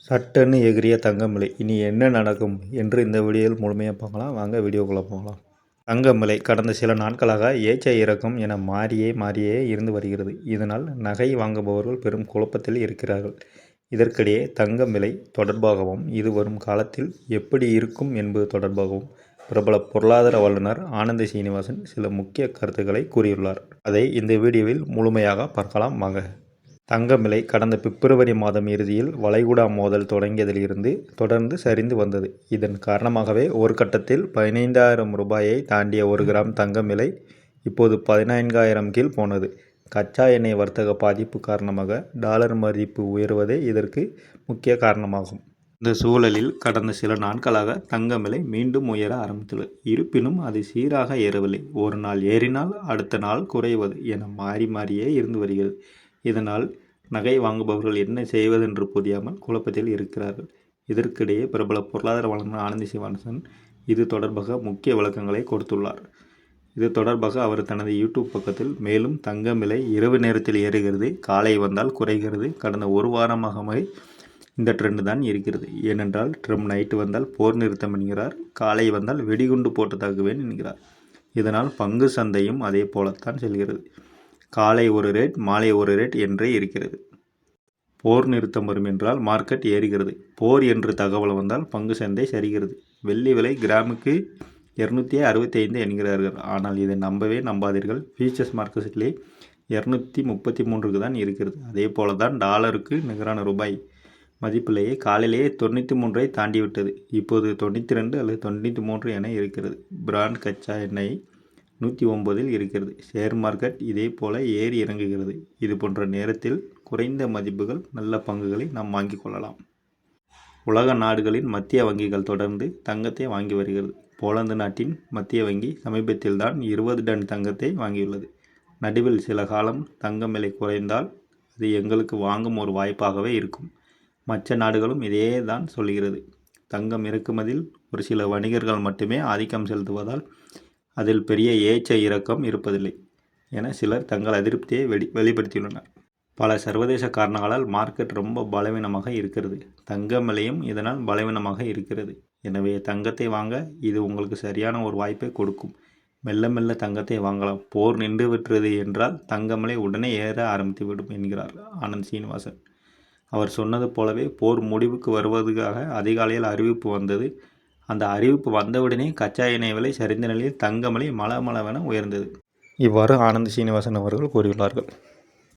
சட்டென்னு எகிறிய தங்கம் விலை இனி என்ன நடக்கும் என்று இந்த வீடியோவில் முழுமையாக பார்க்கலாம். வாங்க வீடியோக்குள்ளே போகலாம். தங்கம் விலை கடந்த சில நாட்களாக ஏற்ற இறக்கம் என மாறியே இருந்து வருகிறது. இதனால் நகை வாங்குபவர்கள் பெரும் குழப்பத்தில் இருக்கிறார்கள். இதற்கிடையே தங்கம் விலை தொடர்பாகவும் இது வரும் காலத்தில் எப்படி இருக்கும் என்பது தொடர்பாகவும் பிரபல பொருளாதார வல்லுநர் ஆனந்த் சீனிவாசன் சில முக்கிய கருத்துக்களை கூறியுள்ளார். அதை இந்த வீடியோவில் முழுமையாக பார்க்கலாம் வாங்க. தங்கம் விலை கடந்த பிப்ரவரி மாதம் இறுதியில் வளைகுடா மோதல் தொடங்கியதிலிருந்து தொடர்ந்து சரிந்து வந்தது. இதன் காரணமாகவே ஒரு கட்டத்தில் 15,000 ரூபாயை தாண்டிய 1 கிராம் தங்கம் விலை இப்போது 14,000 கீழ் போனது. கச்சா எண்ணெய் வர்த்தக பாதிப்பு காரணமாக டாலர் மதிப்பு உயர்வதே இதற்கு முக்கிய காரணமாகும். இந்த சூழலில் கடந்த சில நாட்களாக தங்கம் விலை மீண்டும் உயர ஆரம்பித்துள்ளது. இருப்பினும் அது சீராக ஏறவில்லை. ஒரு நாள் ஏறினால் அடுத்த நாள் குறைவது என மாறியே இருந்து வருகிறது. இதனால் நகை வாங்குபவர்கள் என்ன செய்வதென்று புரியாமல் குழப்பத்தில் இருக்கிறார்கள். இதற்கிடையே பிரபல பொருளாதார வல்லுநர் ஆனந்த் சீனிவாசன் இது தொடர்பாக முக்கிய விளக்கங்களை கொடுத்துள்ளார். இது தொடர்பாக அவர் தனது யூடியூப் பக்கத்தில் மேலும் தங்கம் விலை இரவு நேரத்தில் ஏறுகிறது, காலை வந்தால் குறைகிறது. கடந்த ஒரு வாரமாகவே இந்த ட்ரெண்ட் தான் இருக்கிறது. ஏனென்றால் ட்ரம்ப் நைட்டு வந்தால் போர் நிறுத்தம் என்கிறார், காலை வந்தால் வெடிகுண்டு போட்டு தாக்குவேன் என்கிறார். இதனால் பங்கு சந்தையும் அதே போலத்தான் செல்கிறது. காலை ஒரு ரேட், மாலை ஒரு ரேட் என்றே இருக்கிறது. போர் நிறுத்தம் வரும் என்றால் மார்க்கெட் ஏறுகிறது. போர் என்று தகவல் வந்தால் பங்கு சந்தை சரிகிறது. வெள்ளி விலை கிராமுக்கு 265 என்கிறார்கள். ஆனால் இதை நம்பவே நம்பாதீர்கள். ஃபியூச்சர்ஸ் மார்க்கெட்டிலே 233 தான் இருக்கிறது. அதே போல தான் டாலருக்கு நிகரான ரூபாய் மதிப்பிலேயே காலையிலேயே 93 தாண்டிவிட்டது. இப்போது 92 அல்லது 93 என இருக்கிறது. பிராண்ட் கச்சா எண்ணெய் 109 இருக்கிறது. ஷேர் மார்க்கெட் இதே போல ஏறி இறங்குகிறது. இது போன்ற நேரத்தில் குறைந்த மதிப்புகள் நல்ல பங்குகளை நாம் வாங்கிக் கொள்ளலாம். உலக நாடுகளின் மத்திய வங்கிகள் தொடர்ந்து தங்கத்தை வாங்கி வருகிறது. போலந்து நாட்டின் மத்திய வங்கி சமீபத்தில் தான் 20 டன் தங்கத்தை வாங்கியுள்ளது. நடுவில் சில காலம் தங்கம் விலை குறைந்தால் அது எங்களுக்கு வாங்கும் ஒரு வாய்ப்பாகவே இருக்கும். மற்ற நாடுகளும் இதே தான் சொல்கிறது. தங்கம் இறக்குமதியில் ஒரு சில வணிகர்கள் மட்டுமே ஆதிக்கம் செலுத்துவதால் அதில் பெரிய ஏற்ற இறக்கம் இருப்பதில்லை என சிலர் தங்கள் அதிருப்தியை வெளிப்படுத்தியுள்ளனர். பல சர்வதேச காரணங்களால் மார்க்கெட் ரொம்ப பலவீனமாக இருக்கிறது. தங்கம் விலையும் இதனால் பலவீனமாக இருக்கிறது. எனவே தங்கத்தை வாங்க இது உங்களுக்கு சரியான ஒரு வாய்ப்பை கொடுக்கும். மெல்ல மெல்ல தங்கத்தை வாங்கலாம். போர் நின்று விட்டது என்றால் தங்கம் விலை உடனே ஏற ஆரம்பித்துவிடும் என்கிறார் ஆனந்த் சீனிவாசன். அவர் சொன்னது போலவே போர் முடிவுக்கு வருவதற்காக அதிகாலையில் அறிவிப்பு வந்தது. அந்த அறிவிப்பு வந்தவுடனே கச்சா எண்ணெய் விலை சரிந்த நிலையில் தங்கம் விலை மளமளவென உயர்ந்தது. இவ்வாறு ஆனந்த் சீனிவாசன் அவர்கள் கூறியுள்ளார்கள்.